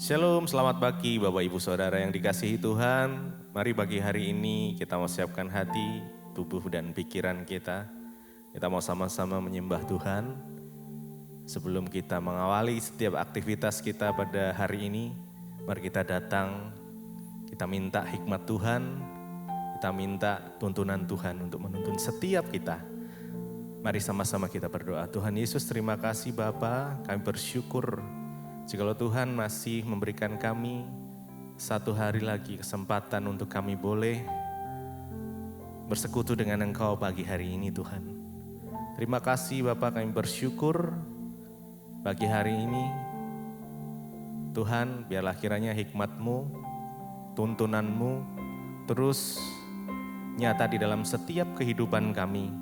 Shalom, selamat pagi Bapak Ibu Saudara yang dikasihi Tuhan. Mari pagi hari ini kita mau siapkan hati, tubuh dan pikiran kita. Kita mau sama-sama menyembah Tuhan. Sebelum kita mengawali setiap aktivitas kita pada hari ini, mari kita datang, kita minta hikmat Tuhan, kita minta tuntunan Tuhan untuk menuntun setiap kita. Mari sama-sama kita berdoa. Tuhan Yesus, terima kasih Bapa, kami bersyukur jikalau Tuhan masih memberikan kami satu hari lagi kesempatan untuk kami boleh bersekutu dengan Engkau pagi hari ini Tuhan. Terima kasih Bapa, kami bersyukur pagi hari ini. Tuhan, biarlah kiranya hikmat-Mu, tuntunan-Mu terus nyata di dalam setiap kehidupan kami.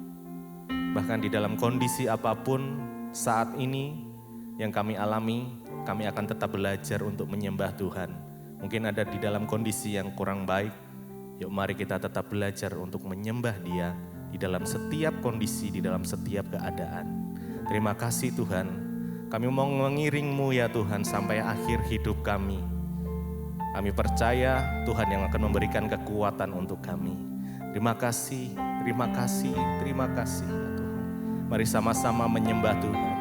Bahkan di dalam kondisi apapun saat ini yang kami alami, kami akan tetap belajar untuk menyembah Tuhan. Mungkin ada di dalam kondisi yang kurang baik, yuk mari kita tetap belajar untuk menyembah Dia di dalam setiap kondisi, di dalam setiap keadaan. Terima kasih Tuhan, kami mau mengiring-Mu ya Tuhan sampai akhir hidup kami. Kami percaya Tuhan yang akan memberikan kekuatan untuk kami. Terima kasih, terima kasih, terima kasih ya Tuhan. Mari sama-sama menyembah Tuhan.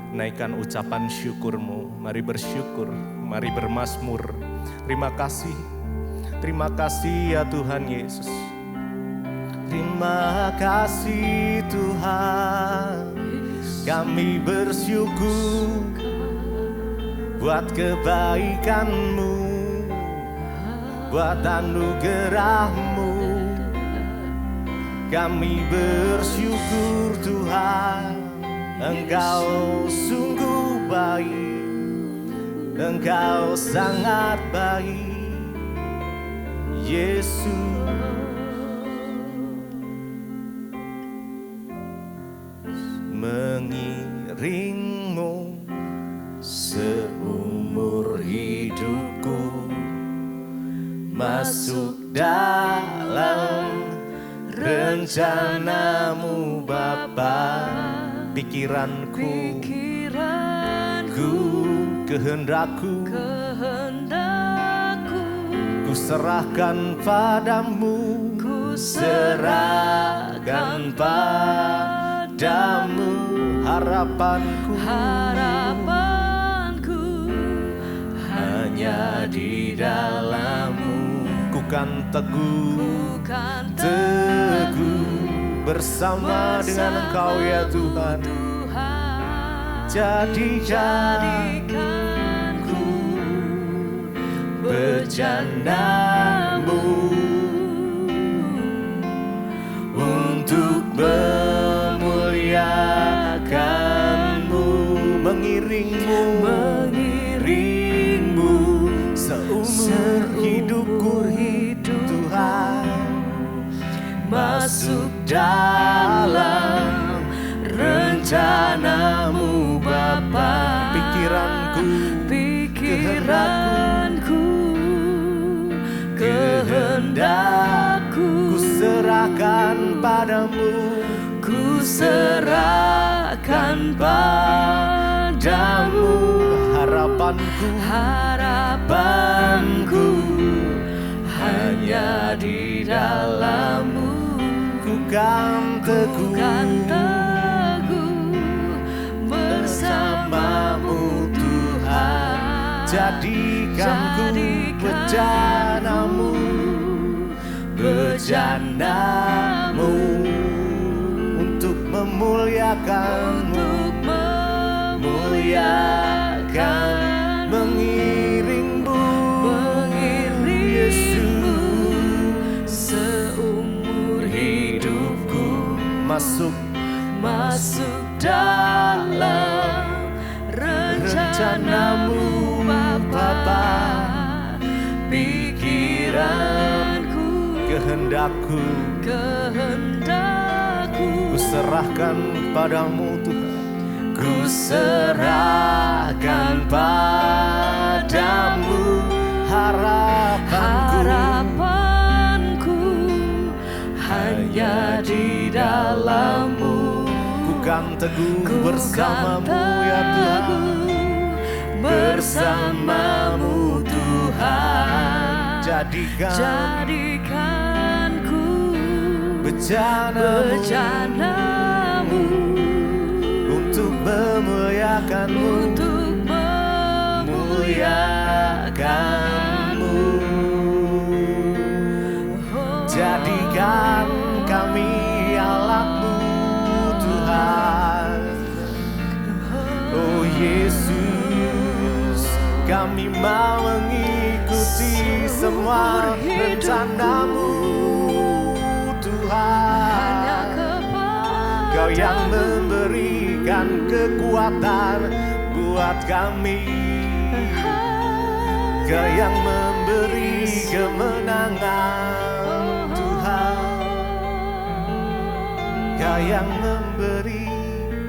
Naikkan ucapan syukur-Mu, mari bersyukur, mari bermazmur. Terima kasih ya Tuhan Yesus. Terima kasih Tuhan, kami bersyukur buat kebaikan-Mu, buat anugerah-Mu. Kami bersyukur Tuhan, Engkau sungguh baik, Engkau sangat baik, Yesus. Mengiring-Mu seumur hidupku, masuk dalam rencana-Mu Bapa. Pikiranku, kehendakku, ku serahkan padamu, ku serahkan padamu. Harapanku hanya di dalam-Mu. Ku kan teguh bersama dengan Engkau ya Tuhan. Jadikanku bejana-Mu untuk memuliakan-Mu. Mengiring-Mu seumur hidupku Tuhan. Masuk dalam rencana-Mu Bapa. Kehendakku, ku serahkan padamu, ku serahkan padamu. Harapanku hanya di dalam-Mu. Ku kan teguh bersama-Mu Tuhan. Jadikanku bejana-Mu untuk memuliakan-Mu, mengiring-Mu, Yesus. Seumur hidupku masuk dalam rencana-Mu Bapa. Pikiranku, kehendakku, ku serahkan padamu Tuhan. Ku serahkan padamu. Harapanku hanya di dalam-Mu. Ku kan teguh bersama-Mu ya Tuhan. bersamamu Tuhan. Jadikan ku bejanamu untuk memuliakanmu, Jadikan kami alatmu Tuhan. Oh Yesus, kami mau mengikuti semua rencanamu Tuhan. Kau yang memberikan kekuatan buat kami, Kau yang memberi kemenangan Tuhan, Kau yang memberi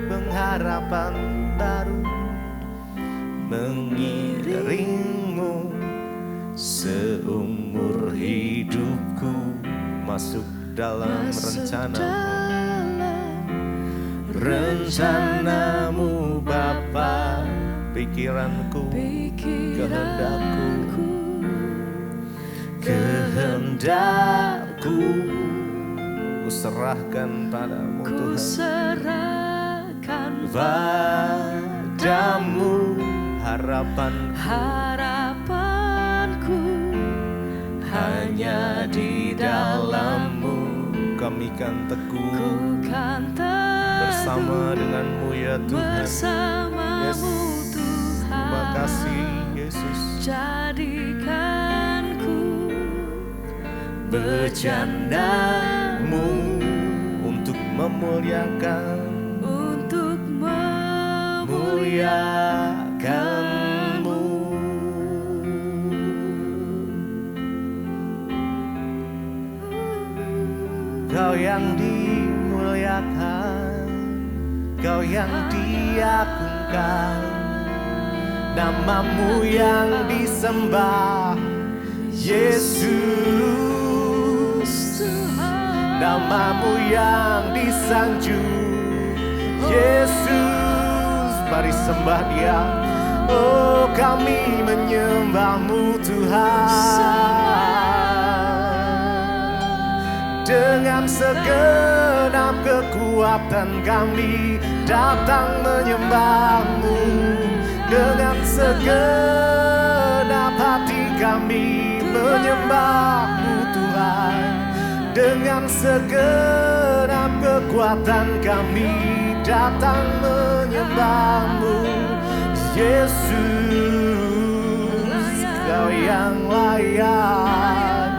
pengharapan baru. Mengiringmu seumur hidupku, masuk dalam rencanamu Bapa. Pikiranku, kehendakku ku serahkan padamu Tuhan. Padamu harapanku hanya di dalam-Mu. Kami kan teguh bersama dengan-Mu ya Tuhan. Yes. Terima kasih Yesus. Jadikanku bejanamu untuk memuliakanmu. Kau yang dimuliakan, Kau yang diagungkan, nama-Mu yang disembah, Yesus. Nama-Mu yang disanjung, Yesus. Mari sembah Dia. Oh, kami menyembah-Mu Tuhan. Dengan segenap kekuatan kami datang menyembah-Mu. Dengan segenap hati kami menyembah-Mu Tuhan. Dengan segenap kekuatan kami datang menyembah-Mu, Yesus. Kau yang layak,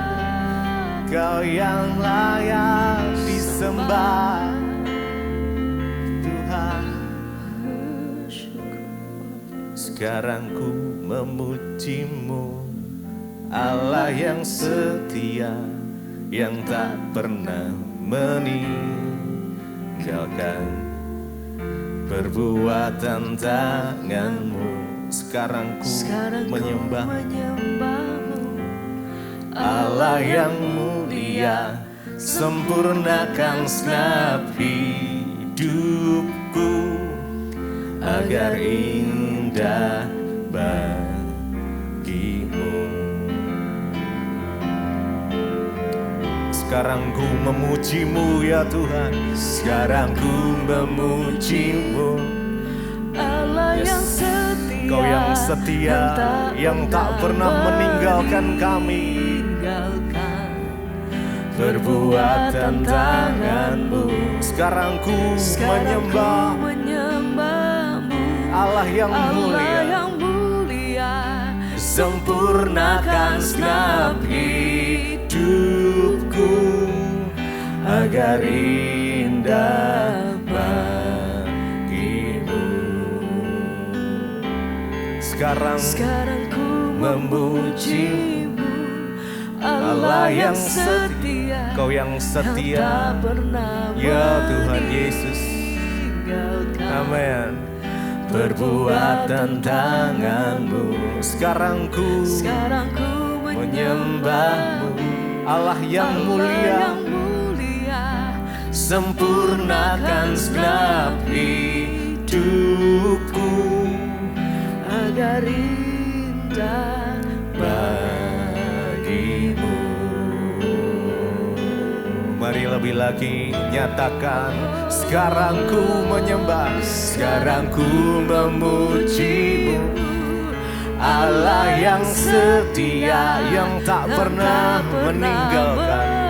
Kau yang layak disembah Tuhan. Sekarang ku memuji-Mu, Allah yang setia, yang tak pernah meninggalkan perbuatan tangan-Mu. Sekarang ku menyembah-Mu, Allah yang mulia, sempurnakan segenap hidupku agar indah bagi-Mu. Sekarang ku memuji-Mu ya Tuhan. Sekarang ku memuji-Mu, Allah yang setia, Kau yang setia, yang tak pernah meninggalkan kami. Perbuatan tangan-Mu. Sekarang ku menyembah-Mu, Allah yang mulia, sempurnakan segenap hidupku agar indah bagi-Mu. Sekarang ku memuji-Mu, Allah yang setia, Kau yang setia, ya Tuhan Yesus. Amin. Perbuatan tangan-Mu. Sekarang ku menyembah-Mu, Allah yang mulia, sempurnakan segenap hidupku agar agar indah bagimu. Mari lebih lagi nyatakan, sekarang ku menyembah, sekarang ku memujimu, Allah yang setia, yang tak pernah meninggalkan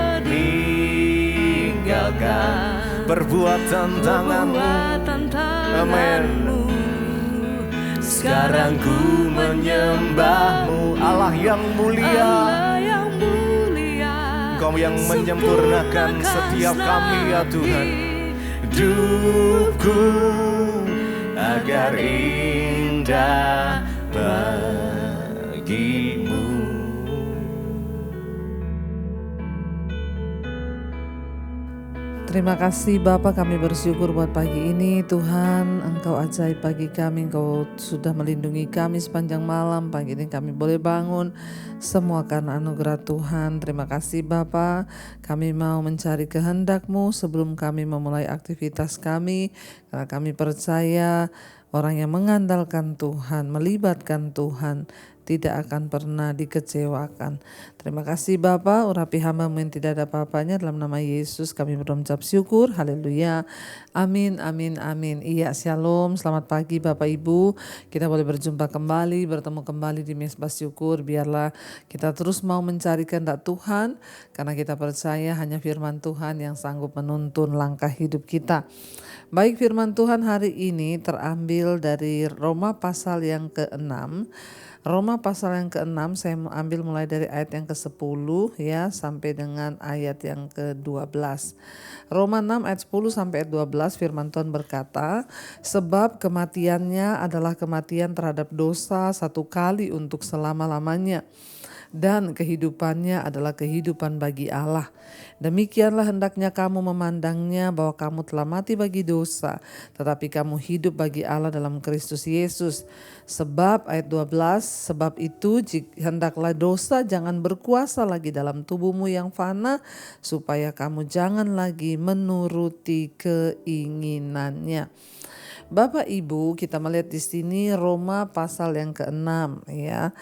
perbuatan tanganmu. Amin. Sekarang ku menyembahmu, Allah yang mulia, Engkau yang menyempurnakan setiap kami ya Tuhan. Hidupku agar indah bagimu. Terima kasih Bapa, kami bersyukur buat pagi ini. Tuhan, Engkau ajaib bagi kami, Engkau sudah melindungi kami sepanjang malam. Pagi ini kami boleh bangun, semua karena anugerah Tuhan. Terima kasih Bapa, kami mau mencari kehendak-Mu sebelum kami memulai aktivitas kami. Karena kami percaya orang yang mengandalkan Tuhan, melibatkan Tuhan, tidak akan pernah dikecewakan. Terima kasih Bapa, urapi hamba-Mu yang tidak ada apa-apanya, dalam nama Yesus kami berucap syukur, haleluya, amin, amin, amin. Iya, shalom, selamat pagi Bapak Ibu, kita boleh berjumpa kembali, bertemu kembali di Mezbah Syukur. Biarlah kita terus mau mencari kehendak Tuhan, karena kita percaya hanya firman Tuhan yang sanggup menuntun langkah hidup kita. Baik, firman Tuhan hari ini terambil dari Roma pasal yang ke-6. Roma pasal yang ke-6 saya ambil mulai dari ayat yang ke-10 ya sampai dengan ayat yang ke-12. Roma 6 ayat 10 sampai ayat 12 firman Tuhan berkata, sebab kematiannya adalah kematian terhadap dosa satu kali untuk selama-lamanya, dan kehidupannya adalah kehidupan bagi Allah. Demikianlah hendaknya kamu memandangnya, bahwa kamu telah mati bagi dosa, tetapi kamu hidup bagi Allah dalam Kristus Yesus. Sebab ayat 12, sebab itu hendaklah dosa jangan berkuasa lagi dalam tubuhmu yang fana, supaya kamu jangan lagi menuruti keinginannya. Bapak Ibu, kita melihat di sini Roma pasal yang ke-6 ya.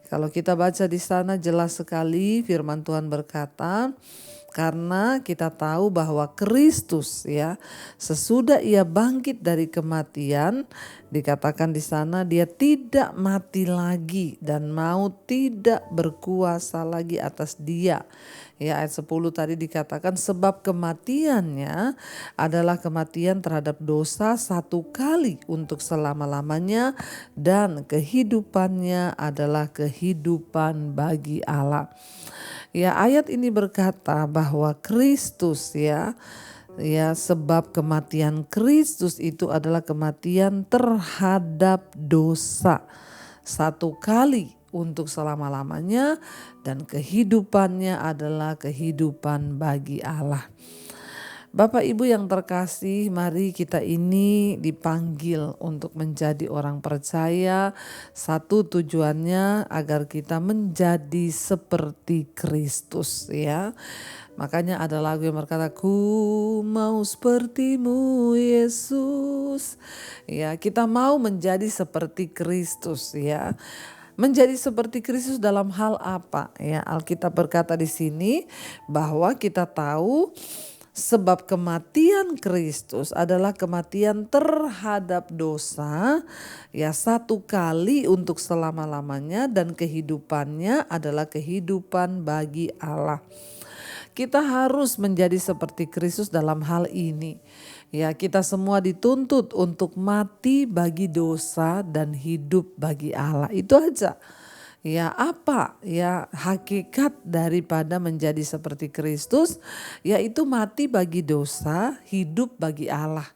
Kalau kita baca di sana jelas sekali firman Tuhan berkata, karena kita tahu bahwa Kristus ya, sesudah ia bangkit dari kematian, dikatakan di sana dia tidak mati lagi dan maut tidak berkuasa lagi atas dia. Ya, ayat 10 tadi dikatakan sebab kematiannya adalah kematian terhadap dosa satu kali untuk selama-lamanya, dan kehidupannya adalah kehidupan bagi Allah. Ya, ayat ini berkata bahwa Kristus ya, sebab kematian Kristus itu adalah kematian terhadap dosa satu kali untuk selama-lamanya, dan kehidupannya adalah kehidupan bagi Allah. Bapak Ibu yang terkasih, mari kita ini dipanggil untuk menjadi orang percaya. Satu tujuannya agar kita menjadi seperti Kristus ya. Makanya ada lagu yang berkata, ku mau sepertimu Yesus. Ya, kita mau menjadi seperti Kristus ya. Menjadi seperti Kristus dalam hal apa? Ya, Alkitab berkata di sini bahwa kita tahu sebab kematian Kristus adalah kematian terhadap dosa ya satu kali untuk selama-lamanya, dan kehidupannya adalah kehidupan bagi Allah. Kita harus menjadi seperti Kristus dalam hal ini. Ya, kita semua dituntut untuk mati bagi dosa dan hidup bagi Allah. Itu aja. Ya, apa ya hakikat daripada menjadi seperti Kristus? Yaitu mati bagi dosa, hidup bagi Allah.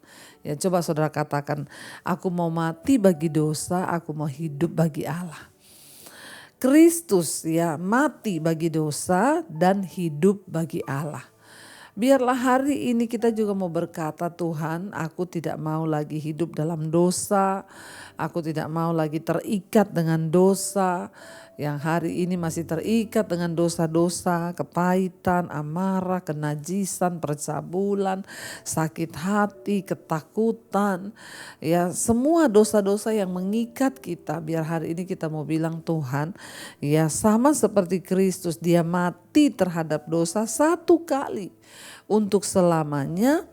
Ya, coba saudara katakan, aku mau mati bagi dosa, aku mau hidup bagi Allah. Kristus ya mati bagi dosa dan hidup bagi Allah. Biarlah hari ini kita juga mau berkata, Tuhan, aku tidak mau lagi hidup dalam dosa. Aku tidak mau lagi terikat dengan dosa. yang hari ini masih terikat dengan dosa-dosa, kepahitan, amarah, kenajisan, percabulan, sakit hati, ketakutan, ya semua dosa-dosa yang mengikat kita. Biar hari ini kita mau bilang, Tuhan, ya sama seperti Kristus, dia mati terhadap dosa satu kali untuk selamanya,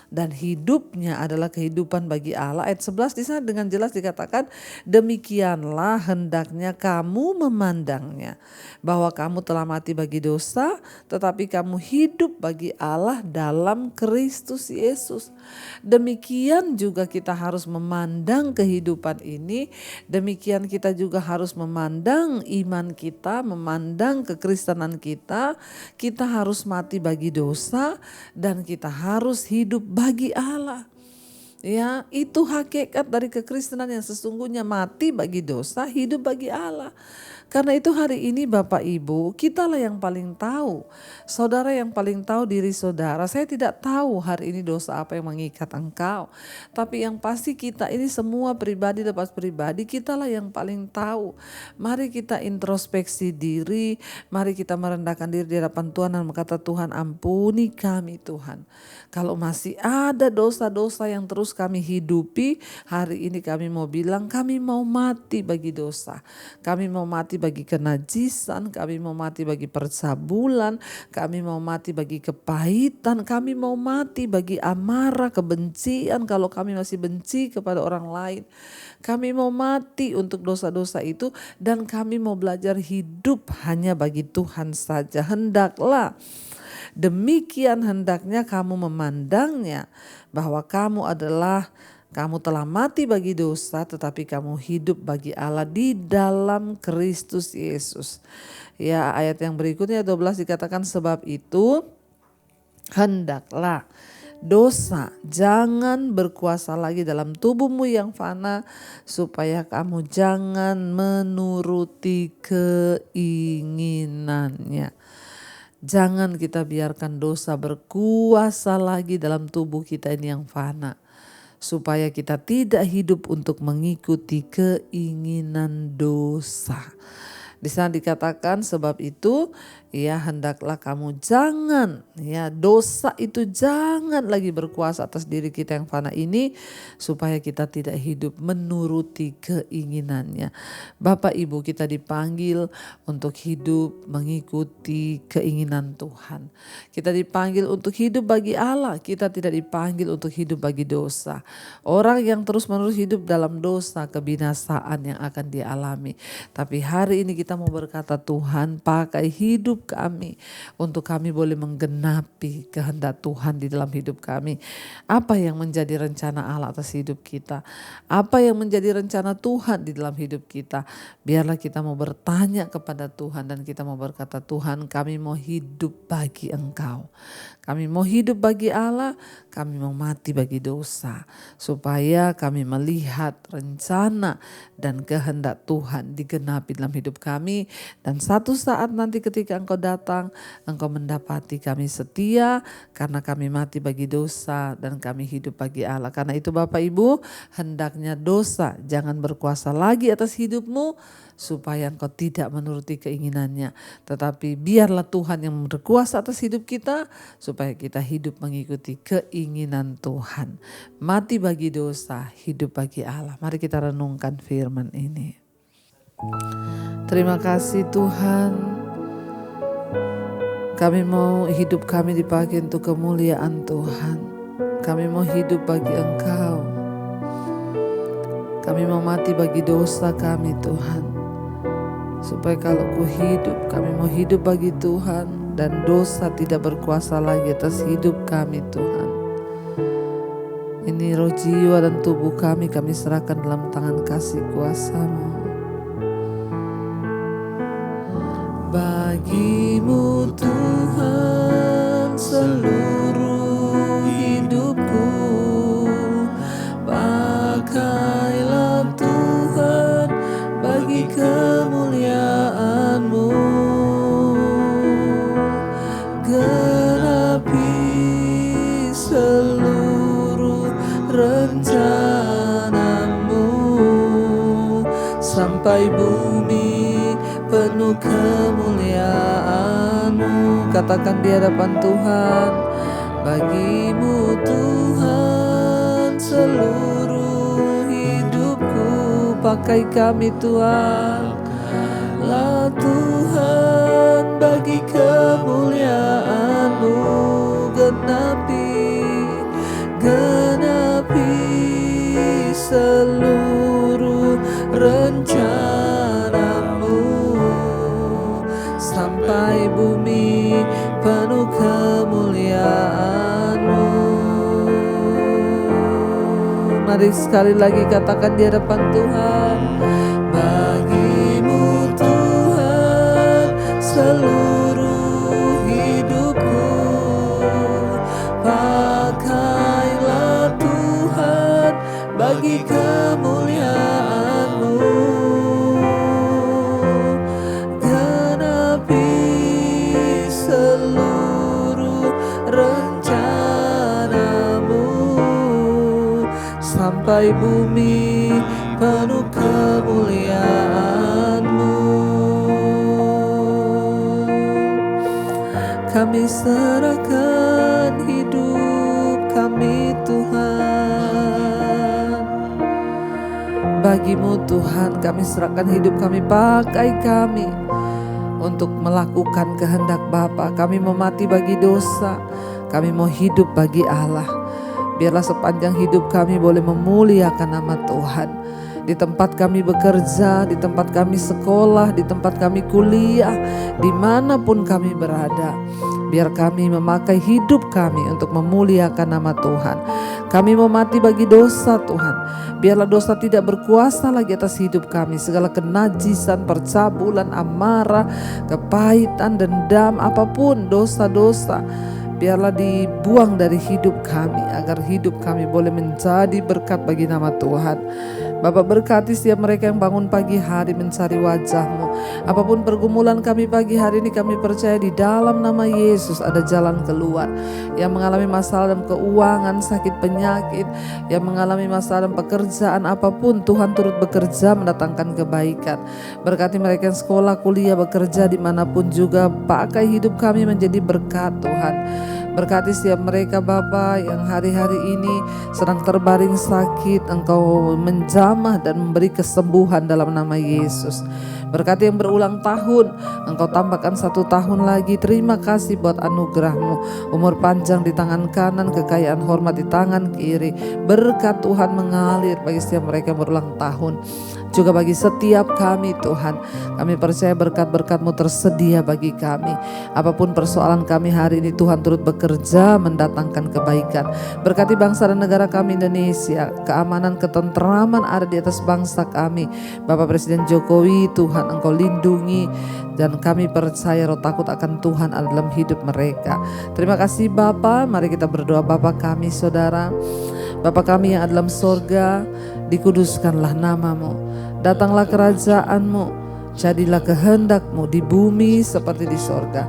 dan hidupnya adalah kehidupan bagi Allah. Ayat 11 di sana dengan jelas dikatakan, demikianlah hendaknya kamu memandangnya, bahwa kamu telah mati bagi dosa, tetapi kamu hidup bagi Allah dalam Kristus Yesus. Demikian juga kita harus memandang kehidupan ini, demikian kita juga harus memandang iman kita, memandang kekristenan kita. Kita harus mati bagi dosa dan kita harus hidup bagi Allah. Ya, itu hakikat dari kekristenan yang sesungguhnya, mati bagi dosa, hidup bagi Allah. Karena itu hari ini Bapak Ibu, kitalah yang paling tahu. Saudara yang paling tahu diri saudara. Saya tidak tahu hari ini dosa apa yang mengikat engkau. Tapi yang pasti kita ini semua pribadi lepas pribadi, kitalah yang paling tahu. Mari kita introspeksi diri, mari kita merendahkan diri di hadapan Tuhan dan berkata, Tuhan ampuni kami Tuhan. Kalau masih ada dosa-dosa yang terus kami hidupi, hari ini kami mau bilang kami mau mati bagi dosa. Kami mau mati bagi kenajisan, kami mau mati bagi percabulan, kami mau mati bagi kepahitan, kami mau mati bagi amarah, kebencian kalau kami masih benci kepada orang lain. Kami mau mati untuk dosa-dosa itu dan kami mau belajar hidup hanya bagi Tuhan saja. Demikian hendaknya kamu memandangnya, bahwa kamu telah mati bagi dosa, tetapi kamu hidup bagi Allah di dalam Kristus Yesus. Ya, ayat yang berikutnya 12 dikatakan, sebab itu hendaklah dosa jangan berkuasa lagi dalam tubuhmu yang fana, supaya kamu jangan menuruti keinginannya. Jangan kita biarkan dosa berkuasa lagi dalam tubuh kita ini yang fana, supaya kita tidak hidup untuk mengikuti keinginan dosa. Di sana dikatakan, sebab itu ya hendaklah kamu jangan, ya dosa itu jangan lagi berkuasa atas diri kita yang fana ini, supaya kita tidak hidup menuruti keinginannya. Bapak Ibu, kita dipanggil untuk hidup mengikuti keinginan Tuhan. Kita dipanggil untuk hidup bagi Allah, kita tidak dipanggil untuk hidup bagi dosa. Orang yang terus-menerus hidup dalam dosa, kebinasaan yang akan dialami. Tapi hari ini kita mau berkata, Tuhan pakai hidup kami untuk kami boleh menggenapi kehendak Tuhan di dalam hidup kami. Apa yang menjadi rencana Allah atas hidup kita, apa yang menjadi rencana Tuhan di dalam hidup kita, biarlah kita mau bertanya kepada Tuhan dan kita mau berkata, Tuhan kami mau hidup bagi Engkau, kami mau hidup bagi Allah, kami mau mati bagi dosa, supaya kami melihat rencana dan kehendak Tuhan digenapi dalam hidup kami. Dan satu saat nanti ketika Engkau datang, Engkau mendapati kami setia karena kami mati bagi dosa dan kami hidup bagi Allah. Karena itu Bapak Ibu, hendaknya dosa jangan berkuasa lagi atas hidupmu, supaya engkau tidak menuruti keinginannya. Tetapi biarlah Tuhan yang berkuasa atas hidup kita, supaya kita hidup mengikuti keinginan Tuhan. Mati bagi dosa, hidup bagi Allah. Mari kita renungkan firman ini. Terima kasih Tuhan. Kami mau hidup kami dipakai untuk kemuliaan Tuhan. Kami mau hidup bagi Engkau. Kami mau mati bagi dosa kami Tuhan. Supaya kalau ku hidup, kami mau hidup bagi Tuhan. Dan dosa tidak berkuasa lagi atas hidup kami Tuhan. Ini roh, jiwa dan tubuh kami serahkan dalam tangan kasih kuasa-Mu. Bagimu Tuhan seluruh hidupku, pakailah Tuhan bagi kemuliaan-Mu, genapi seluruh rencana-Mu sampai bumi penuh kemuliaan-Mu. Katakan di hadapan Tuhan, bagimu Tuhan seluruh hidupku. Pakai kami Tuhan, lah Tuhan bagi kemuliaan-Mu. Genapi seluruh rencana-Mu, sampai bumi penuh kemuliaan-Mu. Mari sekali lagi katakan di hadapan Tuhan, bagimu Tuhan seluruh hidupku. Pakailah Tuhan bagi kemuliaan-Mu. Genapi seluruh rencana-Mu, sampai bumi penuh kemuliaan-Mu. Kami serahkan hidup kami Tuhan, bagimu Tuhan kami serahkan hidup kami. Pakai kami untuk melakukan kehendak Bapa. Kami mau mati bagi dosa, kami mau hidup bagi Allah. Biarlah sepanjang hidup kami boleh memuliakan nama Tuhan. Di tempat kami bekerja, di tempat kami sekolah, di tempat kami kuliah, dimanapun kami berada, biar kami memakai hidup kami untuk memuliakan nama Tuhan. Kami mau mati bagi dosa Tuhan. Biarlah dosa tidak berkuasa lagi atas hidup kami. Segala kenajisan, percabulan, amarah, kepahitan, dendam, apapun dosa-dosa, biarlah dibuang dari hidup kami, agar hidup kami boleh menjadi berkat bagi nama Tuhan. Bapak berkati setiap mereka yang bangun pagi hari mencari wajah-Mu. Apapun pergumulan kami pagi hari ini, kami percaya di dalam nama Yesus ada jalan keluar. Yang mengalami masalah dalam keuangan, sakit penyakit, yang mengalami masalah dalam pekerjaan apapun, Tuhan turut bekerja mendatangkan kebaikan. Berkati mereka yang sekolah, kuliah, bekerja dimanapun juga, pakai hidup kami menjadi berkat Tuhan. Berkati setiap mereka Bapa yang hari-hari ini sedang terbaring sakit, Engkau menjamah dan memberi kesembuhan dalam nama Yesus. Berkati yang berulang tahun, Engkau tambahkan 1 tahun lagi. Terima kasih buat anugerah-Mu. Umur panjang di tangan kanan, kekayaan hormat di tangan kiri. Berkat Tuhan mengalir bagi setiap mereka yang berulang tahun, juga bagi setiap kami Tuhan. Kami percaya berkat-berkat-Mu tersedia bagi kami. Apapun persoalan kami hari ini, Tuhan turut bekerja mendatangkan kebaikan. Berkati bangsa dan negara kami Indonesia. Keamanan, ketenteraman ada di atas bangsa kami. Bapak Presiden Jokowi, Tuhan Engkau lindungi. Dan kami percaya roh takut akan Tuhan ada dalam hidup mereka. Terima kasih Bapa. Mari kita berdoa. Bapa kami saudara, Bapa kami yang ada dalam sorga, dikuduskanlah nama-Mu. Datanglah kerajaan-Mu, jadilah kehendak-Mu di bumi seperti di sorga.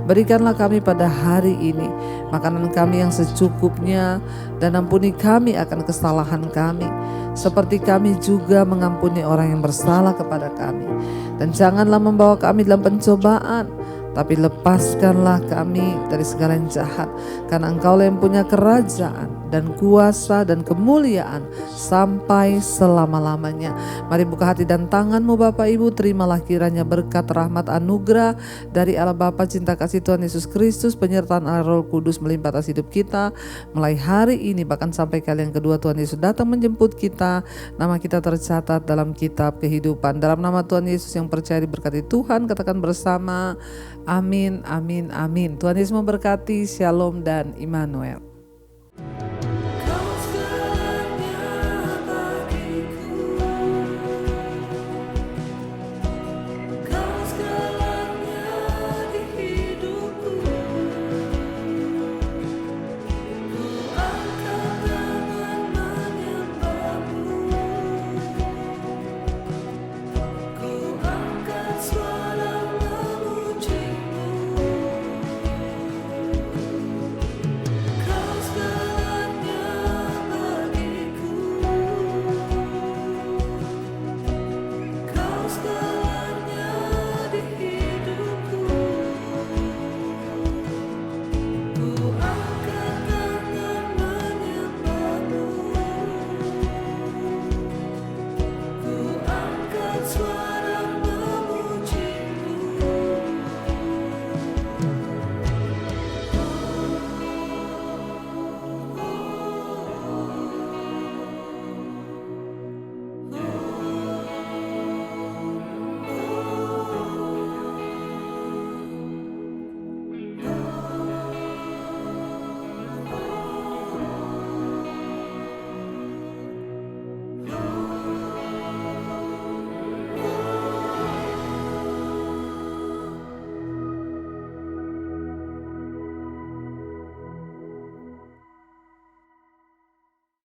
Berikanlah kami pada hari ini makanan kami yang secukupnya, dan ampuni kami akan kesalahan kami, seperti kami juga mengampuni orang yang bersalah kepada kami. Dan janganlah membawa kami dalam pencobaan, tapi lepaskanlah kami dari segala yang jahat. Karena Engkaulah yang punya kerajaan dan kuasa dan kemuliaan sampai selama-lamanya. Mari buka hati dan tangan-Mu Bapak Ibu. Terimalah kiranya berkat, rahmat, anugerah dari Allah Bapa, cinta kasih Tuhan Yesus Kristus, penyertaan Allah Roh Kudus melimpah atas hidup kita mulai hari ini, bahkan sampai kali yang kedua Tuhan Yesus datang menjemput kita. Nama kita tercatat dalam kitab kehidupan. Dalam nama Tuhan Yesus yang percaya diberkati Tuhan, katakan bersama, amin, amin, amin. Tuhan Yesus memberkati. Shalom dan Immanuel.